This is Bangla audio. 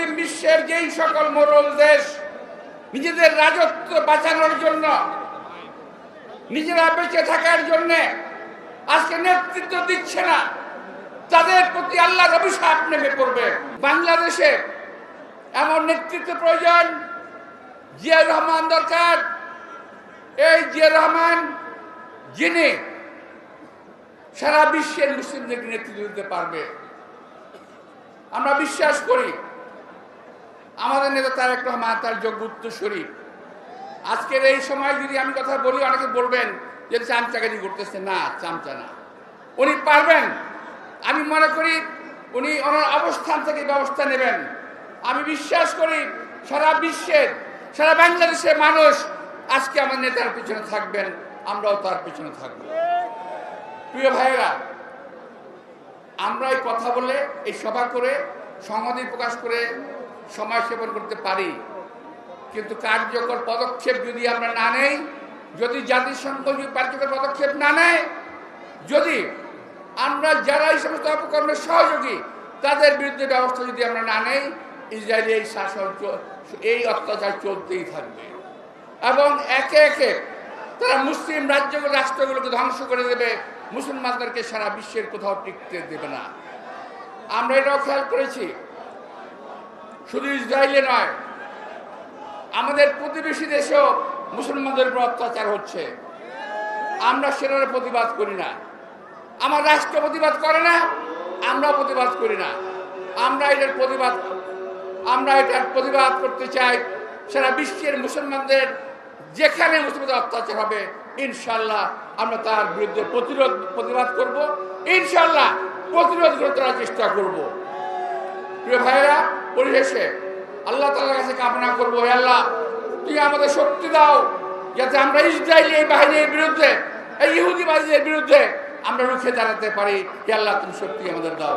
মুসলিম বিশ্বের যেই সকল মোড়ল দেশ নিজেদের রাজত্ব বাঁচানোর জন্য, নিজেরা বেঁচে থাকার জন্য আজকে নেতৃত্ব দিচ্ছে না, তাদের প্রতি আল্লাহর অভিশাপ নেমে পড়বে। বাংলাদেশে এমন নেতৃত্ব প্রয়োজন, জিয়াউর রহমান দরকার। এই জিয়াউর রহমান যিনি সারা বিশ্বের মুসলিমদেরকে নেতৃত্ব দিতে পারবে। আমরা বিশ্বাস করি আমাদের নেতা তারেক রহমান তার যোগ্য উত্তরসূরি। আজকের এই সময় যদি আমি কথা বলি, অনেকে বলবেন যে চামচাগিরি করতেছে। না, চামচা না, উনি পারবেন। আমি মনে করি উনি ওনার অবস্থান থেকে ব্যবস্থা নেবেন। আমি বিশ্বাস করি সারা বিশ্বের, সারা বাংলাদেশের মানুষ আজকে আমার নেতার পিছনে থাকবেন, আমরাও তার পিছনে থাকব। প্রিয় ভাইয়েরা, আমরা এই কথা বলে, এই সভা করে, সংহতি প্রকাশ করে সময় সেবন করতে পারি, কিন্তু কার্যকর পদক্ষেপ যদি আমরা না নেই, যদি জাতিসংঘ কার্যকর পদক্ষেপ না নেয়, যদি আমরা যারা এই সমস্ত অপকর্মের সহযোগী তাদের বিরুদ্ধে ব্যবস্থা যদি আমরা না নেই, ইসরায়েলি এই শাসন, এই অত্যাচার চলতেই থাকবে এবং একে একে তারা মুসলিম রাষ্ট্রগুলোকে ধ্বংস করে দেবে, মুসলমানদেরকে সারা বিশ্বের কোথাও টিকতে দেবে না। আমরা এটাও খেয়াল করেছি, শুধু ইসরায়েলে নয়, আমাদের প্রতিবেশী দেশেও মুসলমানদের উপর অত্যাচার হচ্ছে। আমরা সেটার প্রতিবাদ করি না, আমার রাষ্ট্র প্রতিবাদ করে না, আমরাও প্রতিবাদ করি না। আমরা এটার প্রতিবাদ করতে চাই সারা বিশ্বের মুসলমানদের যেখানে মুসলমানদের অত্যাচার হবে, ইনশাল্লাহ আমরা তার বিরুদ্ধে প্রতিবাদ করব, ইনশাল্লাহ প্রতিরোধ করার চেষ্টা করব। প্রিয় ভাইয়েরা, পরিশেষে আল্লাহ তাআলার কাছে কামনা করবো, হে আল্লাহ, তুমি আমাদের শক্তি দাও যাতে আমরা ইসরায়েলি এই বাহিনীর বিরুদ্ধে, এই ইহুদি বাহিনীর বিরুদ্ধে আমরা রুখে দাঁড়াতে পারি। হে আল্লাহ, তুমি শক্তি আমাদের দাও।